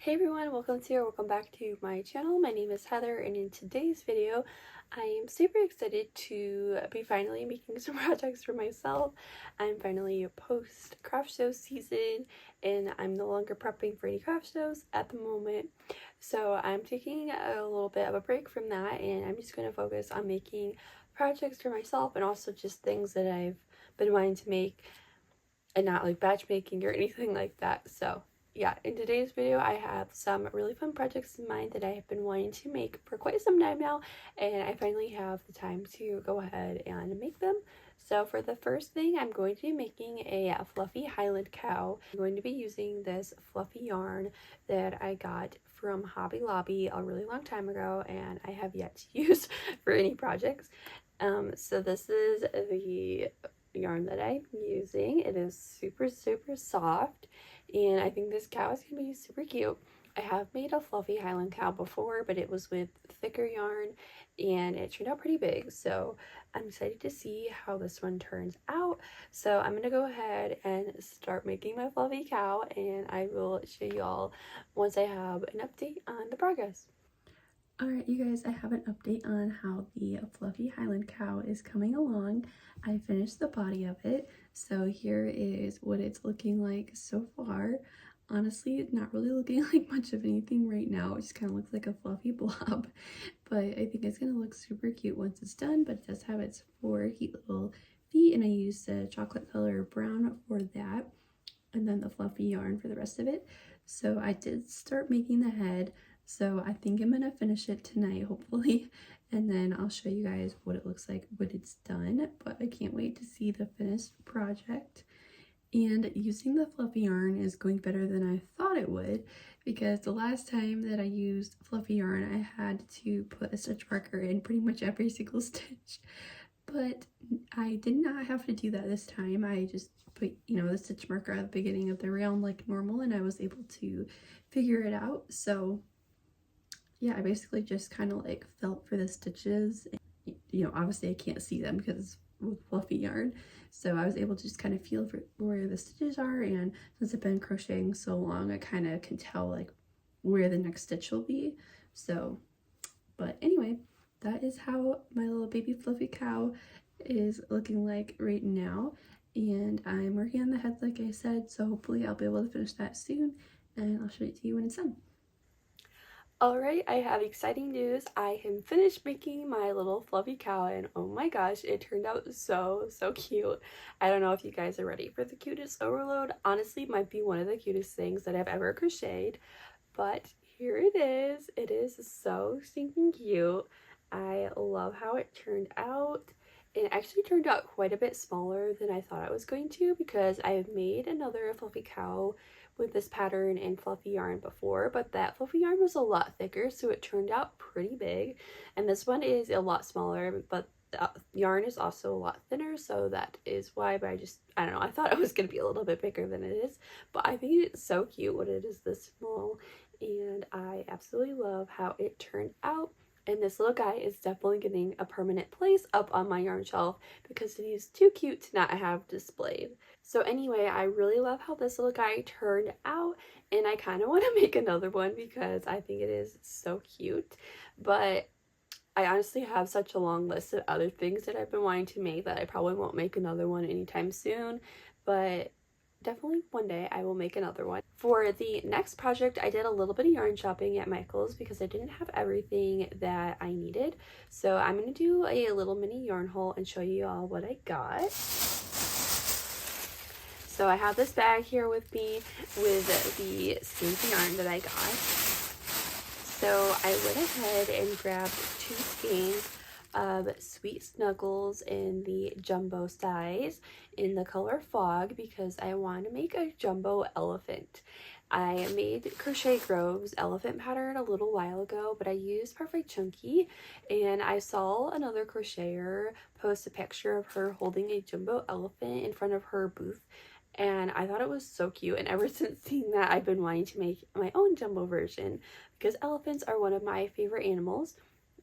Hey everyone, welcome back to my channel. My name is Heather, and in today's video I am super excited to be finally making some projects for myself. I'm finally post craft show season and I'm no longer prepping for any craft shows at the moment. So I'm taking a little bit of a break from that, and I'm just going to focus on making projects for myself and also just things that I've been wanting to make and not like batch making or anything like that. So yeah, in today's video I have some really fun projects in mind that I have been wanting to make for quite some time now, and I finally have the time to go ahead and make them. So for the first thing, I'm going to be making a fluffy Highland cow. I'm going to be using this fluffy yarn that I got from Hobby Lobby a really long time ago and I have yet to use for any projects. So this is the yarn that I'm using. It is super soft, and I think this cow is gonna be super cute. I have made a fluffy Highland cow before, but it was with thicker yarn and it turned out pretty big, so I'm excited to see how this one turns out. So I'm gonna go ahead and start making my fluffy cow, and I will show you all once I have an update on the progress. Alright, you guys, I have an update on how the fluffy Highland cow is coming along. I finished the body of it, so here is what it's looking like so far. Honestly, not really looking like much of anything right now. It just kind of looks like a fluffy blob, but I think it's going to look super cute once it's done. But it does have its four cute little feet, and I used the chocolate color brown for that, and then the fluffy yarn for the rest of it. So I did start making the head. So I think I'm gonna finish it tonight, hopefully, and then I'll show you guys what it looks like when it's done. But I can't wait to see the finished project. And using the fluffy yarn is going better than I thought it would, because the last time that I used fluffy yarn, I had to put a stitch marker in pretty much every single stitch. But I did not have to do that this time. I just put, the stitch marker at the beginning of the round like normal, and I was able to figure it out. So yeah, I basically just kind of like felt for the stitches. Obviously I can't see them because it's with fluffy yarn, so I was able to just kind of feel for where the stitches are, and since I've been crocheting so long, I kind of can tell like where the next stitch will be. So, but anyway, that is how my little baby fluffy cow is looking like right now, and I'm working on the head like I said, so hopefully I'll be able to finish that soon, and I'll show it to you when it's done. Alright, I have exciting news. I am finished making my little fluffy cow, and oh my gosh, it turned out so cute. I don't know if you guys are ready for the cutest overload. Honestly, it might be one of the cutest things that I've ever crocheted, but here it is. It is so stinking cute. I love how it turned out. It actually turned out quite a bit smaller than I thought it was going to, because I have made another fluffy cow with this pattern and fluffy yarn before, but that fluffy yarn was a lot thicker, so it turned out pretty big. And this one is a lot smaller, but the yarn is also a lot thinner, so that is why. But I don't know, I thought it was going to be a little bit bigger than it is, but I think it's so cute when it is this small, and I absolutely love how it turned out. And this little guy is definitely getting a permanent place up on my yarn shelf because he's too cute to not have displayed. So anyway, I really love how this little guy turned out, and I kind of want to make another one because I think it is so cute. But I honestly have such a long list of other things that I've been wanting to make that I probably won't make another one anytime soon. But definitely one day I will make another one. For the next project, I did a little bit of yarn shopping at Michael's because I didn't have everything that I needed. So I'm going to do a little mini yarn haul and show you all what I got. So I have this bag here with me with the skeins of yarn that I got. So I went ahead and grabbed 2 skeins of Sweet Snuggles in the jumbo size in the color Fog because I want to make a jumbo elephant. I made Crochet Grove's elephant pattern a little while ago, but I used Perfect Chunky, and I saw another crocheter post a picture of her holding a jumbo elephant in front of her booth, and I thought it was so cute, and ever since seeing that, I've been wanting to make my own jumbo version because elephants are one of my favorite animals.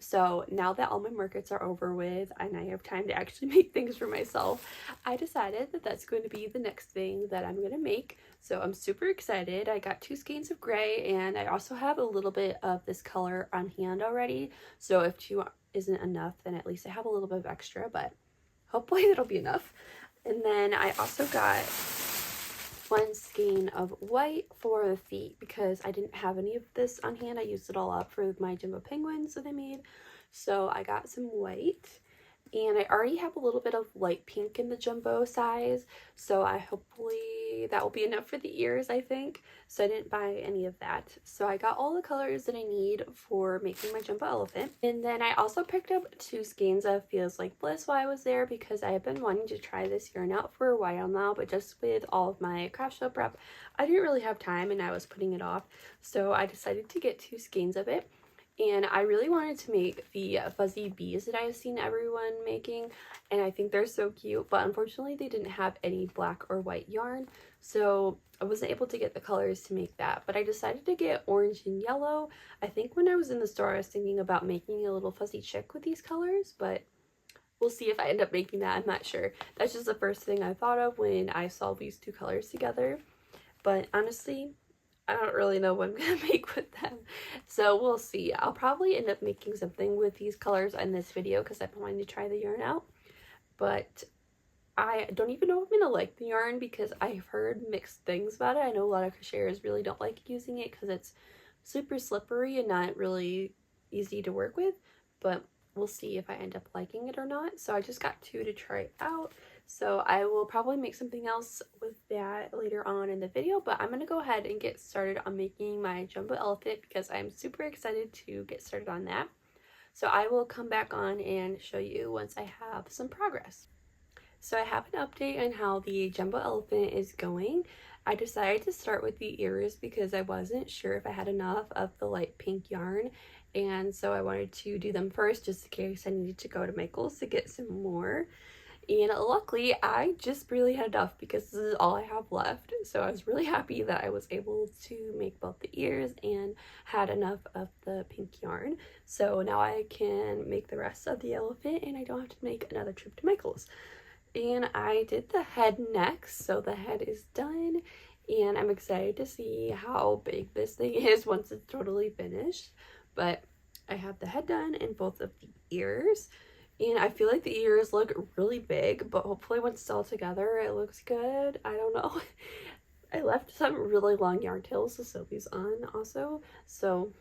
So now that all my markets are over with and I have time to actually make things for myself, I decided that that's going to be the next thing that I'm going to make. So I'm super excited. I got 2 skeins of gray and I also have a little bit of this color on hand already. So if 2 isn't enough, then at least I have a little bit of extra, but hopefully it'll be enough. And then I also got 1 skein of white for the feet because I didn't have any of this on hand. I used it all up for my jumbo penguins that I made. So I got some white, and I already have a little bit of light pink in the jumbo size, so I hopefully that will be enough for the ears, I think. So I didn't buy any of that. So I got all the colors that I need for making my jumbo elephant. And then I also picked up 2 skeins of Feels Like Bliss while I was there because I have been wanting to try this yarn out for a while now, but just with all of my craft show prep, I didn't really have time and I was putting it off. So I decided to get 2 skeins of it. And I really wanted to make the fuzzy bees that I've seen everyone making, and I think they're so cute, but unfortunately they didn't have any black or white yarn, so I wasn't able to get the colors to make that. But I decided to get orange and yellow. I think when I was in the store I was thinking about making a little fuzzy chick with these colors, but we'll see if I end up making that. I'm not sure. That's just the first thing I thought of when I saw these 2 colors together, but honestly I don't really know what I'm gonna make with them, so we'll see. I'll probably end up making something with these colors in this video because I've been wanting to try the yarn out, but I don't even know if I'm gonna like the yarn because I've heard mixed things about it. I know a lot of crocheters really don't like using it because it's super slippery and not really easy to work with, but we'll see if I end up liking it or not. So I just got 2 to try out. So I will probably make something else with that later on in the video, but I'm going to go ahead and get started on making my jumbo elephant because I'm super excited to get started on that. So I will come back on and show you once I have some progress. So I have an update on how the jumbo elephant is going. I decided to start with the ears because I wasn't sure if I had enough of the light pink yarn, and so I wanted to do them first just in case I needed to go to Michael's to get some more. And luckily I just barely had enough because this is all I have left, so I was really happy that I was able to make both the ears and had enough of the pink yarn. So now I can make the rest of the elephant and I don't have to make another trip to Michael's. And I did the head next, so the head is done and I'm excited to see how big this thing is once it's totally finished. But I have the head done and both of the ears, and I feel like the ears look really big, but hopefully once it's all together it looks good. I don't know. I left some really long yarn tails to sew these on also, so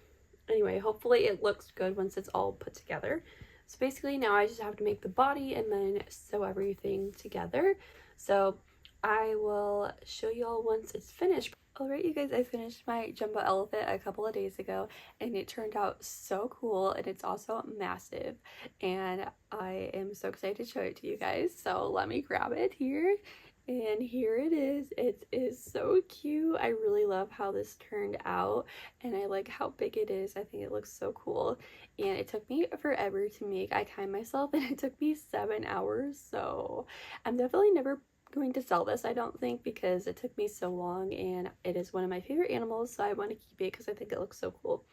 anyway, hopefully it looks good once it's all put together. So basically now I just have to make the body and then sew everything together. So I will show you all once it's finished. Alright you guys, I finished my jumbo elephant a couple of days ago and it turned out so cool, and it's also massive, and I am so excited to show it to you guys. So let me grab it here. And here it is. It is so cute. I really love how this turned out, and I like how big it is. I think it looks so cool, and it took me forever to make. I timed myself and it took me 7 hours, so I'm definitely never going to sell this, I don't think, because it took me so long and it is one of my favorite animals, so I want to keep it because I think it looks so cool.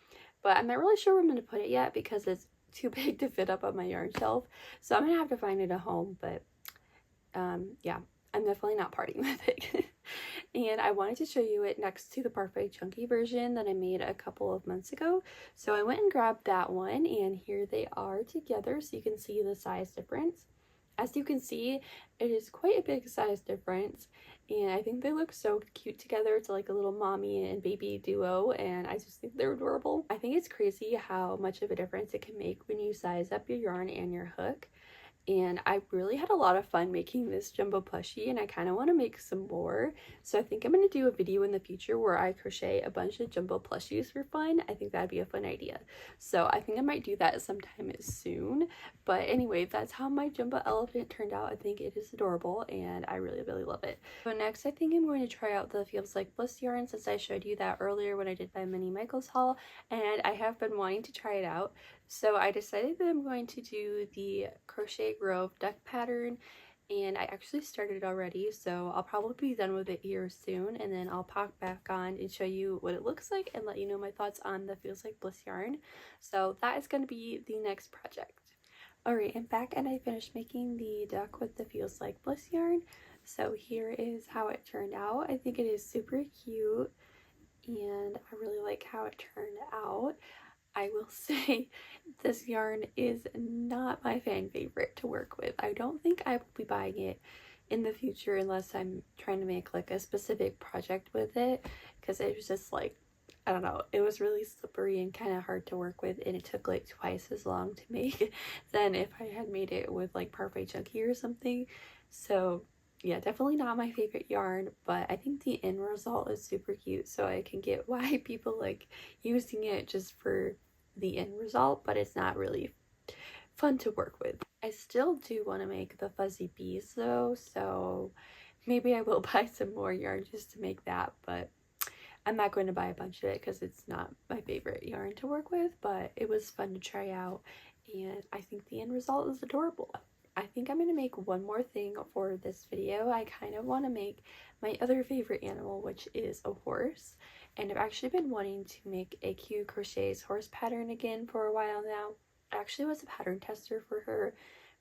But I'm not really sure where I'm going to put it yet because it's too big to fit up on my yarn shelf, so I'm going to have to find it a home. But yeah, I'm definitely not parting with it. And I wanted to show you it next to the Parfait Chunky version that I made a couple of months ago. So I went and grabbed that one, and here they are together so you can see the size difference. As you can see, it is quite a big size difference, and I think they look so cute together. It's like a little mommy and baby duo, and I just think they're adorable. I think it's crazy how much of a difference it can make when you size up your yarn and your hook. And I really had a lot of fun making this jumbo plushie, and I kind of want to make some more. So I think I'm going to do a video in the future where I crochet a bunch of jumbo plushies for fun. I think that'd be a fun idea. So I think I might do that sometime soon. But anyway, that's how my jumbo elephant turned out. I think it is adorable and I really, really love it. So next, I think I'm going to try out the Feels Like Bliss yarn, since I showed you that earlier when I did my mini Michael's haul, and I have been wanting to try it out. So I decided that I'm going to do the Crochet Grove duck pattern, and I actually started already, so I'll probably be done with it here soon, and then I'll pop back on and show you what it looks like and let you know my thoughts on the Feels Like Bliss yarn. So that is going to be the next project. Alright, I'm back and I finished making the duck with the Feels Like Bliss yarn. So here is how it turned out. I think it is super cute and I really like how it turned out. I will say this yarn is not my fan favorite to work with. I don't think I will be buying it in the future unless I'm trying to make like a specific project with it, because it was just like, I don't know, it was really slippery and kind of hard to work with, and it took like twice as long to make than if I had made it with like Parfait Chunky or something. So yeah, definitely not my favorite yarn, but I think the end result is super cute, so I can get why people like using it just for the end result, but it's not really fun to work with. I still do want to make the fuzzy bees though, so maybe I will buy some more yarn just to make that, but I'm not going to buy a bunch of it because it's not my favorite yarn to work with, but it was fun to try out, and I think the end result is adorable. I think I'm going to make one more thing for this video. I kind of want to make my other favorite animal, which is a horse, and I've actually been wanting to make a Q Crochet's horse pattern again for a while now. I actually was a pattern tester for her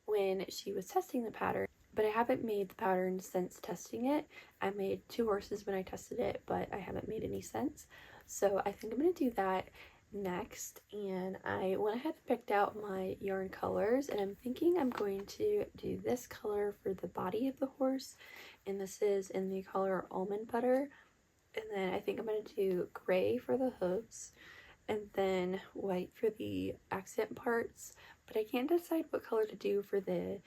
when she was testing the pattern, but I haven't made the pattern since testing it. I made 2 horses when I tested it, but I haven't made any since. So I think I'm going to do that next, and I went ahead and picked out my yarn colors, and I'm thinking I'm going to do this color for the body of the horse, and this is in the color Almond Butter, and then I think I'm going to do gray for the hooves, and then white for the accent parts, but I can't decide what color to do for the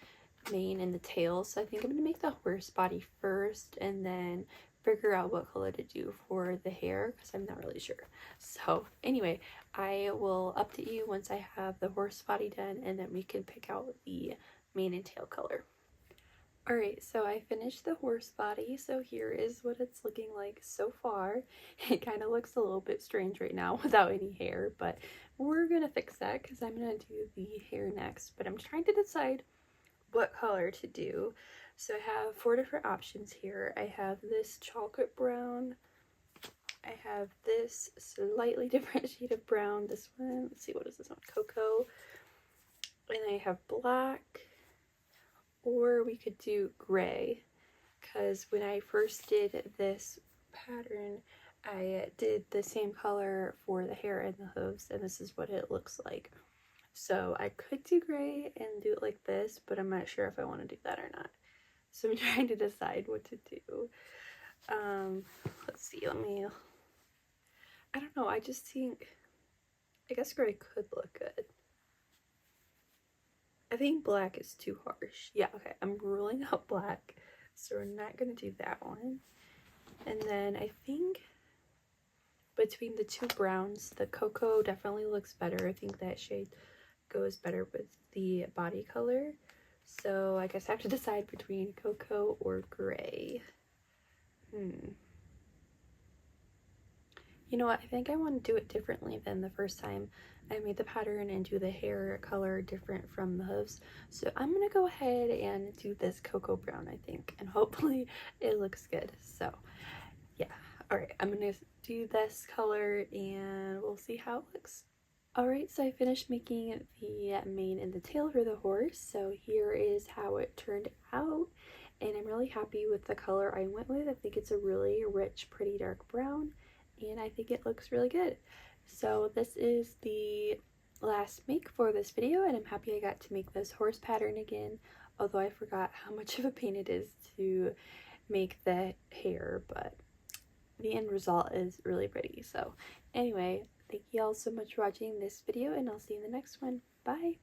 mane and the tail, so I think I'm going to make the horse body first and then figure out what color to do for the hair because I'm not really sure. So anyway, I will update you once I have the horse body done, and then we can pick out the mane and tail color. Alright, so I finished the horse body, so here is what it's looking like so far. It kind of looks a little bit strange right now without any hair, but we're gonna fix that because I'm gonna do the hair next. But I'm trying to decide what color to do. So I have 4 different options here. I have this chocolate brown, I have this slightly different shade of brown, this one, let's see, what is this one, cocoa, and I have black, or we could do gray, because when I first did this pattern I did the same color for the hair and the hooves, and this is what it looks like. So I could do gray and do it like this, but I'm not sure if I want to do that or not. So I'm trying to decide what to do. Let's see, I don't know, I just think, I guess gray could look good. I think black is too harsh. Yeah, okay, I'm ruling out black, so we're not gonna do that one. And then I think between the 2 browns, the cocoa definitely looks better. I think that shade goes better with the body color. So I guess I have to decide between cocoa or gray. You know what, I think I want to do it differently than the first time I made the pattern and do the hair color different from the hooves. So I'm gonna go ahead and do this cocoa brown, I think, and hopefully it looks good. So yeah, alright, I'm gonna do this color and we'll see how it looks. Alright, so I finished making the mane and the tail for the horse, so here is how it turned out, and I'm really happy with the color I went with. I think it's a really rich, pretty dark brown, and I think it looks really good. So this is the last make for this video, and I'm happy I got to make this horse pattern again, although I forgot how much of a pain it is to make the hair, but the end result is really pretty. So anyway, thank you all so much for watching this video, and I'll see you in the next one. Bye!